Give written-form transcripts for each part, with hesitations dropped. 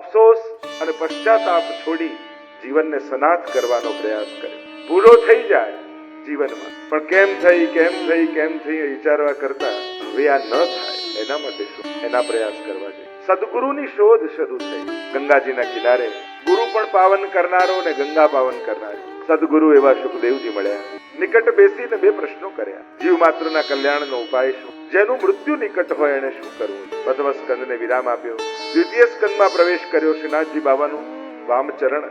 અફસોસ અને પશ્ચાતાપ છોડી જીવનને સનાથ કરવાનો પ્રયાસ કર્યો. ભૂલો થઈ જાય જીવનમાં, પણ કેમ થઈ વિચારવા કરતા હવે આ ન થાય એના માટે શું, એના પ્રયાસ કરવા જોઈએ. સદગુરુની શોધ શરૂ થઈ. ગંગાજીના કિનારે ગુરુ પણ પાવન કરનારો ને ગંગા પાવન કરનારી સદગુરુ એવા સુખદેવજી મળ્યા. નિકટ બેસીને બે પ્રશ્નો કર્યા. જીવ માત્રના કલ્યાણનો ઉપાય શું? જેનું મૃત્યુ નિકટ હોય એને શું કરવું? પ્રથમ સ્કંદને વિરામ આપ્યો. દ્વિતીય સ્કંદમાં પ્રવેશ કર્યો. શ્રીનાથજી બાબાનું વામચરણ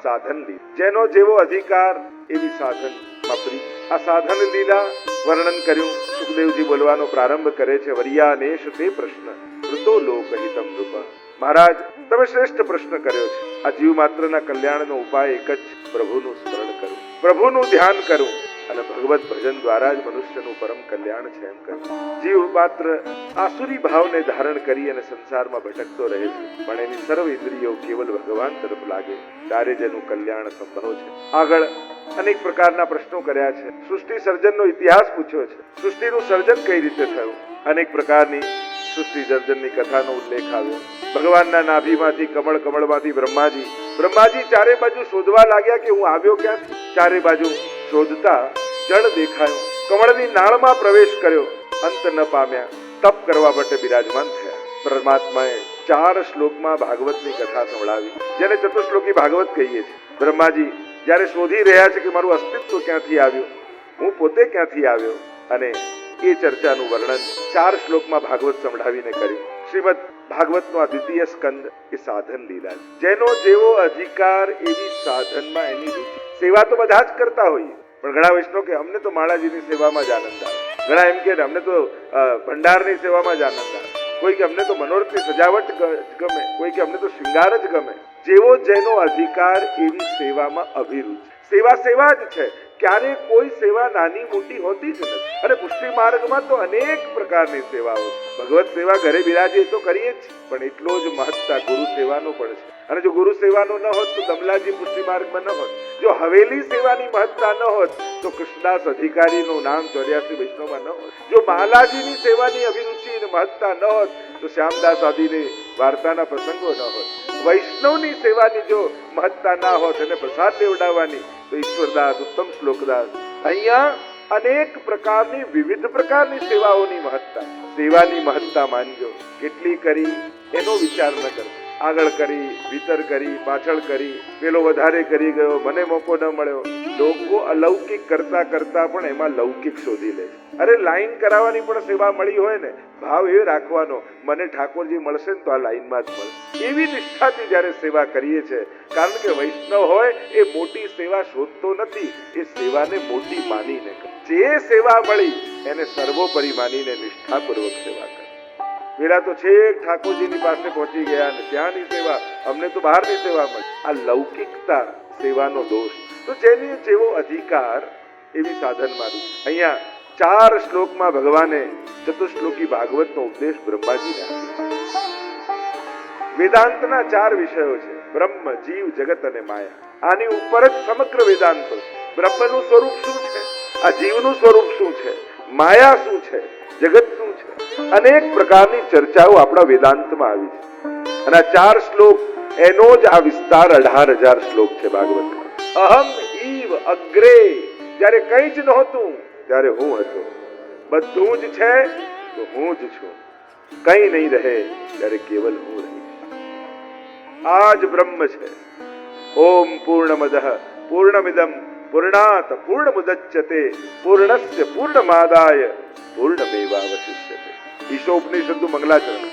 સાધન લીધું. જેનો જેવો અધિકાર એવી સાધન માપરી. આ સાધન લીલા વર્ણન કર્યું. સુખદેવજી બોલવાનો પ્રારંભ કરે છે. વર્યાનેશ તે પ્રશ્ન કૃતો લોકહિતમ નૃપ. મહારાજ, તમે શ્રેષ્ઠ પ્રશ્ન કર્યો છે. આ જીવ માત્રના કલ્યાણનો ઉપાય એક જ, પ્રભુનું સ્મરણ કરવું, પ્રભુનું ધ્યાન કરવું અને ભગવત ભજન દ્વારા જ મનુષ્યનું પરમ કલ્યાણ છે એમ કરવું. જીવ માત્ર આસુરી ભાવને ધારણ કરી અને સંસારમાં ભટકતો રહે છે, પણ એની સર્વ ઇન્દ્રિયો કેવલ ભગવાન તરફ લાગે ત્યારે જ એનું કલ્યાણ સંભવ છે. આગળ અનેક પ્રકારના પ્રશ્નો કર્યા છે. સૃષ્ટિ સર્જનનો ઇતિહાસ પૂછ્યો છે. સૃષ્ટિનું સર્જન કઈ રીતે થયું, અનેક પ્રકારની સૃષ્ટિ સર્જનની કથાનો ઉલ્લેખ આવ્યો. ભગવાનના નાભીમાંથી કમળમાંથી બ્રહ્માજી ચારે બાજુ શોધવા લાગ્યા કે હું આવ્યો ક્યાંથી. ચારે બાજુ શોધતા જળ દેખાયો. કમળની નાળમાં પ્રવેશ કર્યો. અંત ન પામ્યા. તપ કરવા માટે બિરાજમાન થયા. પરમાત્માએ 4 શ્લોકમાં ભાગવતની કથા સંભળાવી, જેને ચતુશ્લોકી ભાગવત કહીએ છીએ. બ્રહ્માજી જ્યારે શોધી રહ્યા છે કે મારું અસ્તિત્વ ક્યાંથી આવ્યું, હું પોતે ક્યાંથી આવ્યો, અને એ ચર્ચાનું વર્ણન 4 શ્લોકમાં ભાગવત સંભળાવીને કર્યું. શ્રીમદ ભાગવતનો આ દ્વિતીય સ્કંદ એ સાધન લીલા. જેનો જેવો અધિકાર એવી સાધનમાં એની રુચિ. સેવા તો બધા જ કરતા હોઈએ, પણ ઘણા વૈષ્ણવ કે અમને તો માળાજીની સેવામાં જ આનંદ આવે. ઘણા એમ કે અમને તો ભંડારની સેવામાં જ આનંદ આવે. કોઈ કે અમને તો મનોરથની સજાવટ ગમે, કોઈ કે અમને તો શૃંગાર જ ગમે. જેવો જેનો અધિકાર એવી સેવામાં અભિરુચિ. સેવા જ છે. ક્યારે કોઈ સેવા નાની મોટી હોતી જ નથી. અને પુષ્ટિ માર્ગમાં તો અનેક પ્રકારની સેવાઓ છે. ભગવત સેવા ઘરે બિરાજે તો કરીએ જ, પણ એટલો જ મહત્તા ગુરુ સેવાનો પણ છે. અને જો ગુરુ સેવાનો ન હોત તો દમલાજી પુષ્ટિ માર્ગમાં ન હોત. જો હવેલી સેવાની મહત્તા ન હોત તો કૃષ્ણદાસ અધિકારીનું નામ 84 વૈષ્ણવમાં ન હોત. જો બાલાજીની સેવાની અભિરુચિ અને મહત્તા ન હોત તો શ્યામદાસ આદિની વાર્તાના પ્રસંગો ન હોત. વૈષ્ણવની સેવાની જો મહત્તા ના હોત અને પ્રસાદ લેવડાવવાની તો ઈશ્વરદાસ, ઉત્તમ શ્લોકદાસ. અહીંયા અનેક પ્રકારની વિવિધ પ્રકારની સેવાઓની મહત્તા. સેવાની મહત્તા માનજો. કેટલી કરી એનો વિચાર ન કરો. આગળ કરી, ભીતર કરી, પાછળ કરી, પેલો વધારે કરી ગયો, મને મોકો ન મળ્યો. લોકો અલૌકિક કરતા પણ એમાં લૌકિક શોધી લે છે. અરે લાઈન કરાવવાની પણ સેવા મળી હોય ને, ભાવ એ રાખવાનો મને ઠાકોરજી મળશે ને તો આ લાઈનમાં જ મળે. એવી નિષ્ઠાથી જ્યારે સેવા કરીએ છીએ, કારણ કે વૈષ્ણવ હોય એ મોટી સેવા શોધતો નથી, એ સેવાને મોટી માનીને કરે. જે સેવા મળી એને સર્વોપરી માનીને નિષ્ઠાપૂર્વક સેવા કરે. પેલા તો છેક ઠાકોરજીની પાસે પહોંચી ગયા અને ત્યાંની સેવા, અમને તો બહારની સેવા મળી. આ લૌકિકતા સેવાનો દોષ. તો જેની જેવો અધિકાર એવી સાધન મારું. અહીંયા 4 શ્લોકમાં ભગવાને ચતુશ્લોકી ભાગવતનો ઉપદેશ બ્રહ્માજીને આપ્યો. વેદાંતના 4 વિષયો છે: બ્રહ્મ, જીવ, જગત અને માયા. આની ઉપર જ સમગ્ર વેદાંતો છે. બ્રહ્મનું સ્વરૂપ શું છે, આ જીવનું સ્વરૂપ શું છે, માયા શું છે, જગત શું છે, અનેક પ્રકારની ચર્ચાઓ આપણા વેદાંતમાં આવી છે. અને આ 4 શ્લોક એનો જ આ વિસ્તાર 18,000 શ્લોક છે ભાગવતમાં. અહમ ઈવ અગ્રે. જ્યારે કંઈ જ નહોતું ત્યારે હું હતો. બધું જ છે તો હું જ છું. કંઈ નહીં રહે ત્યારે કેવલ હું રહીશ. આ જ બ્રહ્મ છે. ઓમ પૂર્ણમદઃ પૂર્ણમિદં પૂર્ણાત પૂર્ણમુદચ્યતે પૂર્ણસ્ય પૂર્ણમાદાય પૂર્ણમેવાવશિષ્યતે. ઈશોપનિષદનું મંગલાચરણ.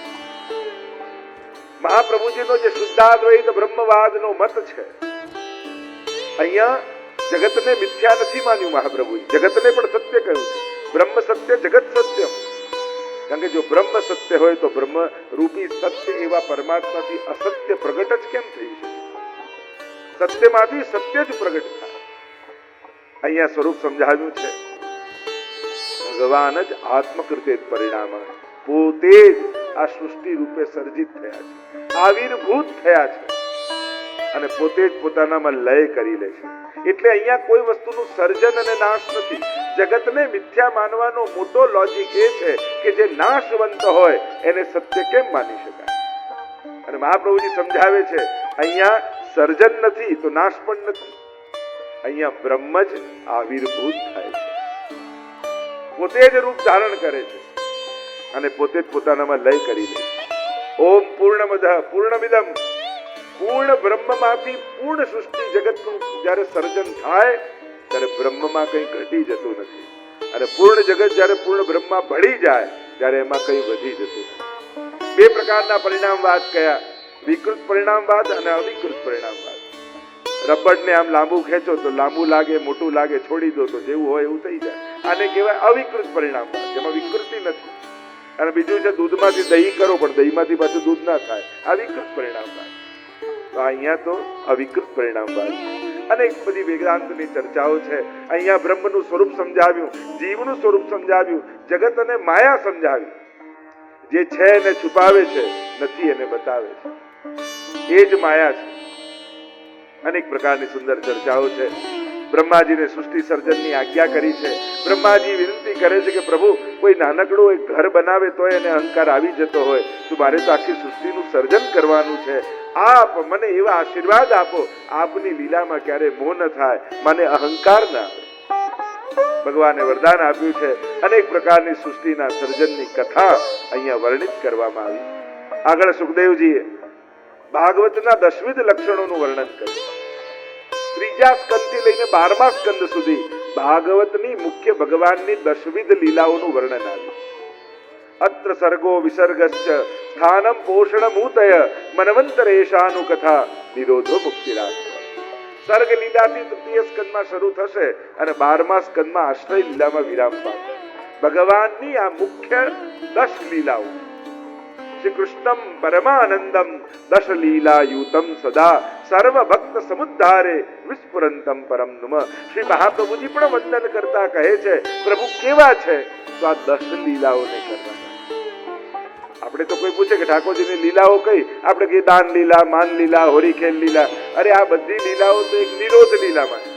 મહાપ્રભુજીનો જે શુદ્ધાદ્વૈત બ્રહ્મવાદનો મત છે, અહીંયા જગતને મિથ્યા નથી માન્યું મહાપ્રભુજી. જગતને પણ સત્ય કહ્યું છે. બ્રહ્મ સત્ય, જગત સત્ય. કારણ કે જો બ્રહ્મ સત્ય હોય તો બ્રહ્મ રૂપી સત્ય એવા પરમાત્માથી અસત્ય પ્રગટ જ કેમ થઈ શકે? સત્યમાંથી સત્ય જ પ્રગટ થાય. અહીંયા સ્વરૂપ સમજાવ્યું છે. ભગવાન જ આત્મકૃતે પરિણામ. પોતે જ આ સૃષ્ટિ રૂપે સર્જિત થયા છે, આવિર્ભૂત થયા છે અને પોતે જ પોતાનામાં લય કરી લે છે. એટલે અહીંયા કોઈ વસ્તુનું સર્જન અને નાશ નથી. જગતને મિથ્યા માનવાનો મોટો લોજિક એ છે કે જે નાશવંત હોય એને સત્ય કેમ માની શકાય? અને મહાપ્રભુજી સમજાવે છે અહીંયા સર્જન નથી તો નાશ પણ નથી, અહીંયા બ્રહ્મ જ આવિર્ભૂત થાય છે, પોતે જ રૂપ ધારણ કરે છે અને પોતે જ પોતાનામાં લય કરી લે છે। ઓમ પૂર્ણમદ પૂર્ણમિદમ, પૂર્ણ બ્રહ્મમાંથી પૂર્ણ સૃષ્ટિ જગતનું જ્યારે સર્જન થાય ત્યારે બ્રહ્મમાં કંઈ ઘટી જતું નથી, અને પૂર્ણ જગત જ્યારે પૂર્ણ બ્રહ્મમાં ભળી જાય ત્યારે એમાં કંઈ વધી જતું નથી। બે પ્રકારના પરિણામવાદ કયા, વિકૃત પરિણામવાદ અને અવિકૃત પરિણામવાદ। રબડને આમ લાંબુ ખેંચો તો લાંબુ લાગે, મોટું લાગે, છોડી દો તો જેવું હોય એવું થઈ જાય, આને કહેવાય અવિકૃત પરિણામવાદ, જેમાં વિકૃતિ નથી। અને બીજું છે દૂધમાંથી દહીં કરો પણ દહીંમાંથી પાછું દૂધ ના થાય, આ વિકૃત પરિણામવાદ। તો અહીંયા તો અવિકૃત પરિણામવાદ। અનેક બધી વેદાંતની ચર્ચાઓ છે। અહીંયા બ્રહ્મનું સ્વરૂપ સમજાવ્યું, જીવનું સ્વરૂપ સમજાવ્યું, જગત અને માયા સમજાવી, જે છે એને છુપાવે છે, નથી એને બતાવે છે, એ જ માયા છે। અનેક પ્રકારની સુંદર ચર્ચાઓ છે। બ્રહ્માજીને સૃષ્ટિ સર્જનની આજ્ઞા કરી છે। બ્રહ્માજી વિનંતી કરે છે કે પ્રભુ કોઈ નાનકડું એક ઘર બનાવે તો એને અહંકાર આવી જતો હોય તો મારે તો આખી સૃષ્ટિનું સર્જન કરવાનું છે, આપ મને એવા આશીર્વાદ આપો, આપની લીલામાં ક્યારે મોહ ન થાય, મને અહંકાર ના આવે। ભગવાને વરદાન આપ્યું છે। અનેક પ્રકારની સૃષ્ટિના સર્જનની કથા અહીંયા વર્ણિત કરવામાં આવી। આગળ સુખદેવજીએ ભાગવતના દશવિધ લક્ષણોનું વર્ણન કર્યું। ત્રીજા સ્કંદથી લઈને 12મા સ્કંદ સુધી ભાગવતની મુખ્ય ભગવાનની દશવિધ લીલાઓનું વર્ણન આવ્યું। અત્ર સર્ગો વિસર્ગશ્ચ સ્થાનમ પોષણમૂતય મનવંતરેશાનુ કથા નિરોધો મુક્તિરાસ્ત। સર્ગ લીલાથી તૃતીય સ્કંદમાં શરૂ થશે અને 12મા સ્કંદમાં આશ્રય લીલામાં વિરામ પામશે। ભગવાનની આ મુખ્ય 10 લીલાઓ, શ્રી કૃષ્ણમ પરમાનંદમ દશ લીલાયુતમ સદા સર્વ ભક્ત સમુદ્ધારે વિસ્ફુરંતમ પરમ નુમ। શ્રી મહાપ્રભુજી પણ વંદન કરતા કહે છે પ્રભુ કેવા છે, તો આ 10 લીલાઓને કરવાના। આપણે તો કોઈ પૂછે કે ઠાકોરજીની લીલાઓ કઈ, આપણે કે દાન લીલા, માન લીલા, હોરીખેલ લીલા, અરે આ બધી લીલાઓ તો એક નિરોધ લીલામાં છે।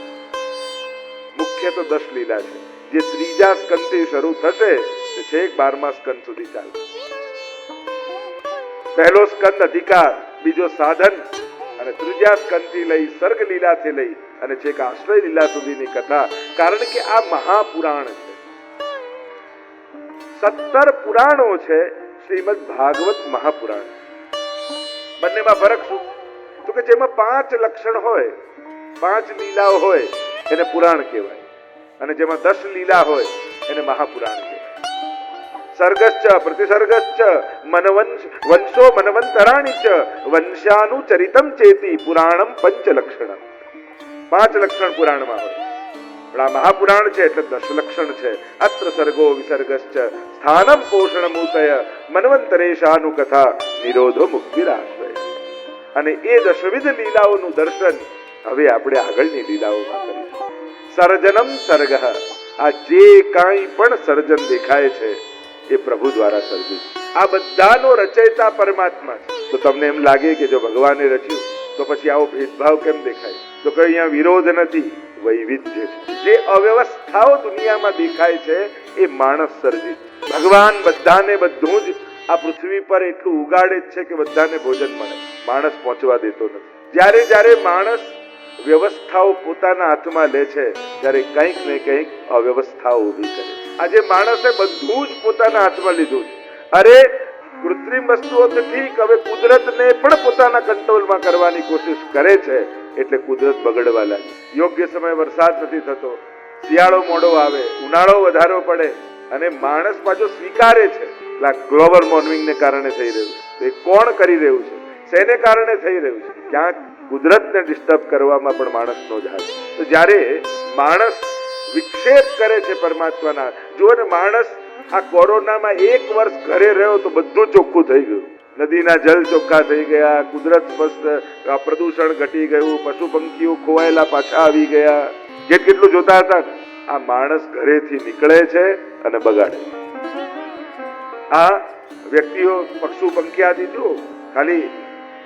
મુખ્ય તો 10 લીલા છે, જે ત્રીજા સ્કંદથી શરૂ થશે તે છેક 12મા સ્કંદ સુધી ચાલશે। પહેલો સ્કંદ અધિકાર, બીજો સાધન, અને ત્રીજા સ્કંદથી લઈ સર્ગ લીલાથી લઈ અને છેક આશ્રય લીલા સુધીની કથા। કારણ કે આ મહાપુરાણ છે, 17 પુરાણો છે, શ્રીમદ ભાગવત મહાપુરાણ। બંનેમાં ફરક શું? તો કે જેમાં 5 લક્ષણ હોય, 5 લીલાઓ હોય એને પુરાણ કહેવાય, અને જેમાં 10 લીલા હોય એને મહાપુરાણ કહેવાય। સર્ગશ્ચ પ્રતિસર્ગશ્ચ વંશો મનવંતરાણી ચ વંશાનુચરિતમ ચેતી પુરાણમ 5 લક્ષણમ। 5 લક્ષણ પુરાણમાં હોય, પણ આ મહાપુરાણ છે એટલે 10 લક્ષણ છે। અત્ર સર્ગો વિસર્ગશ્ચ સ્થાનમ પોષણમૂતય મનવંતરેશાનુ કથા નિરોધો મુક્તિરાશ્રય। અને એ દશવિધ લીલાઓનું દર્શન હવે આપણે આગળની લીલાઓમાં કરીશું। સર્જનમ સર્ગ, આ જે કાંઈ પણ સર્જન દેખાય છે એ પ્રભુ દ્વારા સર્જિત। આ બધાનો રચયિતા પરમાત્મા છે। તો તમને એમ લાગે કે જો ભગવાને રચ્યું તો પછી આવો ભેદભાવ કેમ દેખાય? તો કે અહીંયા વિરોધ નથી, વૈવિધ્ય છે। જે અવ્યવસ્થાઓ દુનિયામાં દેખાય છે એ માણસ સર્જિત। ભગવાન બધાને બધું જ આ પૃથ્વી પર એટલું ઉગાડે જ છે કે બધાને ભોજન મળે, માણસ પહોંચવા દેતો નથી। જ્યારે જ્યારે માણસ વ્યવસ્થાઓ પોતાના હાથમાં લે છે ત્યારે કંઈક ને કંઈક અવ્યવસ્થાઓ ઊભી કરે। આજે માણસે બધું જ પોતાના હાથમાં લીધું છે। અરે કૃત્રિમ વસ્તુઓ તો ઠીક, હવે કુદરતને પણ પોતાના કંટ્રોલમાં કરવાની કોશિશ કરે છે, એટલે કુદરત બગડવા લાગી। યોગ્ય સમયે વરસાદ નથી થતો, શિયાળો મોડો આવે, ઉનાળો વધારો પડે, અને માણસ પાછો સ્વીકારે છે ગ્લોબલ વોર્મિંગને કારણે થઈ રહ્યું છે। એ કોણ કરી રહ્યું છે, શેને કારણે થઈ રહ્યું છે? ક્યાંક કુદરતને ડિસ્ટર્બ કરવામાં પણ માણસનો જ હાથ। તો જ્યારે માણસ વિક્ષેપ કરે છે પરમાત્માના, જો ને માણસ આ કોરોનામાં 1 વર્ષ ઘરે રહ્યો તો બધું ચોખ્ખું થઈ ગયું, નદીના જળ ચોખ્ખા થઈ ગયા, કુદરત સ્પષ્ટ, પ્રદૂષણ ઘટી ગયું, પશુ પંખીઓ ખોવાયેલા પાછા આવી ગયા। કેટલું જોતા હતા, આ માણસ ઘરેથી નીકળે છે અને બગાડે। આ વ્યક્તિઓ પશુ પંખી આદિ જો ખાલી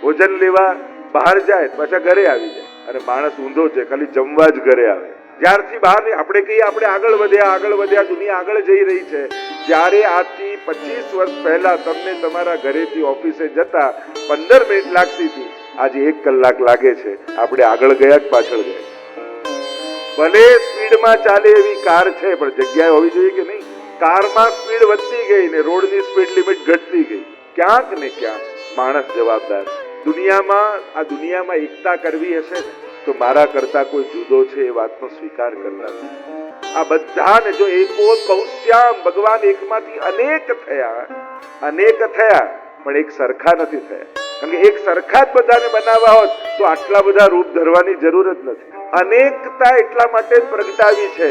ભોજન લેવા બહાર જાય પાછા ઘરે આવી જાય, અને માણસ ઊંધો છે, ખાલી જમવા જ ઘરે આવે। જ્યારથી બહાર આપણે કહીએ આપણે આગળ વધ્યા, દુનિયા આગળ જઈ રહી છે. જ્યારે આજથી 25 વર્ષ પહેલા તમને તમારા ઘરેથી ઓફિસે જતા 15 મિનિટ લાગતી હતી, આજે 1 કલાક લાગે છે. આપણે આગળ ગયા કે પાછળ ગયા? ભલે સ્પીડમાં ચાલે એવી કાર છે, પણ જગ્યાએ હોવી જોઈએ કે નહીં? કારમાં સ્પીડ વધતી ગઈ ને રોડની સ્પીડ લિમિટ ઘટતી ગઈ. ક્યાંક ને ક્યાંક માણસ જવાબદાર. દુનિયામાં એકતા કરવી હશે ને તો મારા કરતા કોઈ જુદો છે એ વાતનો સ્વીકાર કરતા નથી. આ બધાને જો એકો કૌશ્યામ, ભગવાન એકમાંથી અનેક થયા પણ એક સરખા નથી થયા. કારણ કે એક સરખા જ બધાને બનાવવા હોત તો આટલા બધા રૂપ ધરવાની જરૂર જ નથી. અનેકતા એટલા માટે જ પ્રગટાવી છે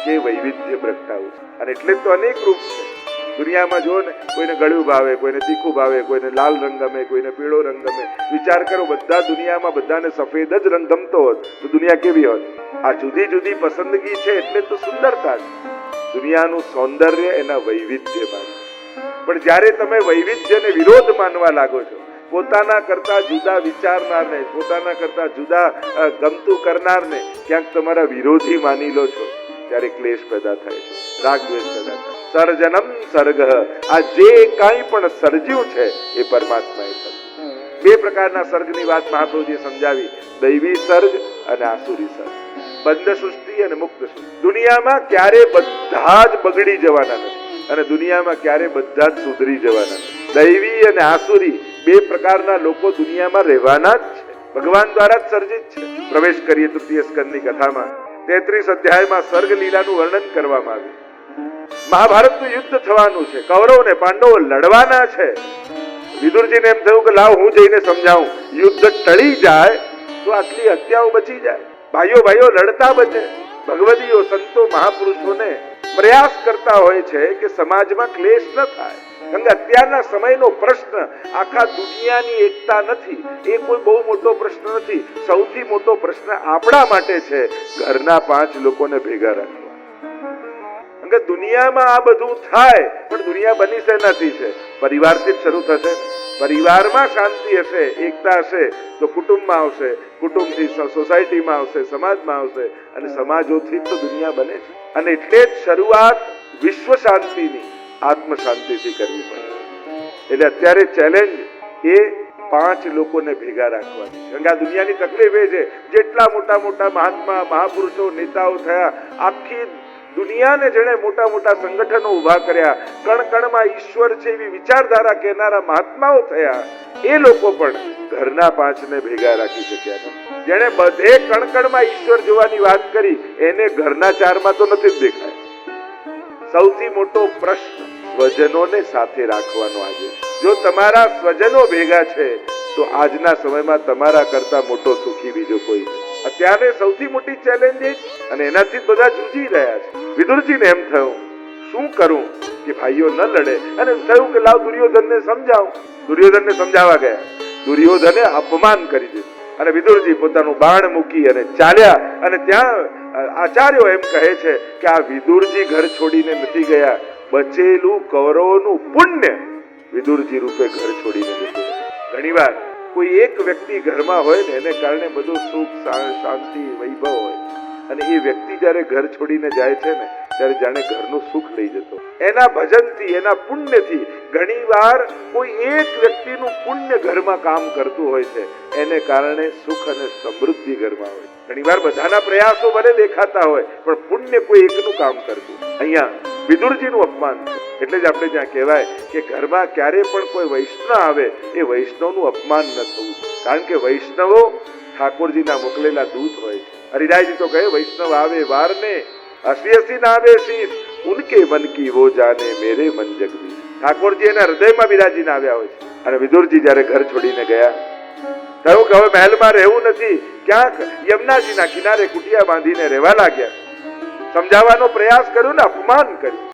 કે વૈવિધ્ય પ્રગટાવું છે. અને એટલે જ તો અનેક રૂપ છે. દુનિયામાં જો ને, કોઈને ગળ્યું ભાવે, કોઈને તીખું ભાવે, કોઈને લાલ રંગ ગમે, કોઈને પીળો રંગ ગમે. વિચાર કરો, દુનિયામાં બધાને સફેદ જ રંગ ગમતો હોત તો દુનિયા કેવી હોત? આ જુદી જુદી પસંદગી છે એટલે તો સુંદરતા છે. દુનિયાનું સૌંદર્ય એના વૈવિધ્યમાં છે. પણ જ્યારે તમે વૈવિધ્યને વિરોધ માનવા લાગો છો, પોતાના કરતા જુદા વિચારનારને, પોતાના કરતા જુદા ગમતું કરનારને ક્યાંક તમારા વિરોધી માની લો છો, ત્યારે ક્લેશ પેદા થાય છે, રાગ દ્વેષ પેદા થાય. સર્જનમ સર્ગ, આ જે કાંઈ પણ સર્જ્યું છે એ પરમાત્માએ સર્જ્યું. 2 પ્રકારના સર્ગની વાત મહાપ્રભુજીએ સમજાવી, દૈવી સર્ગ અને આસુરી સર્ગ. બંધ સૃષ્ટિ અને મુક્ત સૃષ્ટિ. દુનિયામાં ક્યારે બધા જ બગડી જવાના નથી અને દુનિયામાં ક્યારે બધા જ સુધરી જવાના નથી. દૈવી અને આસુરી 2 પ્રકારના લોકો દુનિયામાં રહેવાના જ છે. ભગવાન દ્વારા જ સર્જિત છે. પ્રવેશ કરીએ તૃતીય સ્કંદની કથામાં 33 અધ્યાયમાં સર્ગ લીલાનું વર્ણન કરવામાં આવ્યું. મહાભારતનું યુદ્ધ થવાનું છે, કૌરવ અને પાંડવો લડવાના છે. વિદુરજીને એમ થયું કે લાવ હું જઈને સમજાવું. યુદ્ધ ટળી જાય તો આટલી હત્યાઓ બચી જાય, ભાઈઓ લડતા બચે. ભગવદીઓ, સંતો, મહાપુરુષોને પ્રયાસ કરતા હોય છે કે સમાજમાં ક્લેશ ન થાય. કારણ કે અત્યારના સમયનો પ્રશ્ન આખા દુનિયાની એકતા નથી, એ કોઈ બહુ મોટો પ્રશ્ન નથી. સૌથી મોટો પ્રશ્ન આપણા માટે છે, ઘરના 5 લોકોને ભેગા રાખવા. કારણ કે દુનિયામાં આ બધું થાય પણ દુનિયા બની શેનાથી છે? પરિવારથી જ શરૂ થશે. પરિવારમાં શાંતિ હશે, એકતા હશે તો કુટુંબમાં આવશે, કુટુંબથી સોસાયટીમાં આવશે, સમાજમાં આવશે અને સમાજોથી તો દુનિયા બને છે. અને એટલે જ શરૂઆત વિશ્વ શાંતિની આત્મ શાંતિથી કરવી પડે. એટલે અત્યારે ચેલેન્જ એ 5 લોકોને ભેગા રાખવાની. કારણ કે આ દુનિયાની તકલીફ એ છે, જેટલા મોટા મહાત્મા, મહાપુરુષો, નેતાઓ થયા, આખી દુનિયાને જેણે મોટા સંગઠનો ઉભા કર્યા, કણ-કણમાં ઈશ્વર છે એવી વિચારધારા કહેનારા મહાત્માઓ થયા, એ લોકો પણ ઘરના 5ને ભેગા રાખી શક્યા નથી. જેણે બધે કણ-કણમાં ઈશ્વર જોવાની વાત કરી, એને ઘરના 4માં તો નથી જ દેખાય. સૌથી મોટો પ્રશ્ન સ્વજનોને સાથે રાખવાનો આજે. જો તમારા સ્વજનો ભેગા છે તો આજના સમયમાં તમારા કરતા મોટો સુખી બીજો કોઈ નથી. અત્યારે સૌથી મોટી ચેલેન્જ એ, અને એનાથી બધા જૂજી રહ્યા છે. વિદુરજીને એમ થયું શું કરું કે ભાઈઓ ન લડે, અને થયું કે લાવ દુર્યોધનને સમજાવું. દુર્યોધનને સમજાવવા ગયા. દુર્યોધને અપમાન કરી દીધું અને વિદુરજી પોતાનું બાણ મૂકી અને ચાલ્યા. અને ત્યાં આચાર્યો એમ કહે છે કે આ વિદુરજી ઘર છોડીને નથી ગયા, બચેલું કૌરવોનું પુણ્ય વિદુરજી રૂપે ઘર છોડીને જતું. ઘણીવાર કોઈ એક વ્યક્તિ ઘરમાં હોય ને એને કારણે બધું સુખ, શાંતિ, વૈભવ હોય, અને એ વ્યક્તિ જ્યારે ઘર છોડીને જાય છે ને ત્યારે જાણે ઘરનું સુખ લઈ જતો. એના ભજનથી, એના પુણ્યથી ઘણીવાર કોઈ એક વ્યક્તિનું પુણ્ય ઘરમાં કામ કરતું હોય છે, એને કારણે સુખ અને સમૃદ્ધિ ઘરમાં હોય. ઘણીવાર બધાના પ્રયાસો ભલે દેખાતા હોય પણ પુણ્ય કોઈ એકનું કામ કરતું. અહીંયા વિદુરજીનું અપમાન છે. એટલે જ આપણે ત્યાં કહેવાય કે ઘરમાં ક્યારે પણ કોઈ વૈષ્ણવ આવે એ વૈષ્ણવનું અપમાન ન થવું. કારણ કે વૈષ્ણવો ઠાકોરજીના મોકલેલા દૂત હોય છે. હરિરાયજી તો કહે, વૈષ્ણવ આવે વારને, હસી ના આવે શીશ, ઉનકે મન કી વો જાને, મેરે મન જગદીશ. ઠાકોરજી એના હૃદયમાં બિરાજીને આવ્યા હોય છે. અને વિદુરજી જયારે ઘર છોડીને ગયા, થયું કે હવે મહેલમાં રહેવું નથી, ક્યાંક યમુનાજીના કિનારે કુટિયા બાંધીને રહેવા લાગ્યા. સમજાવવાનો પ્રયાસ કર્યો ને અપમાન કર્યું.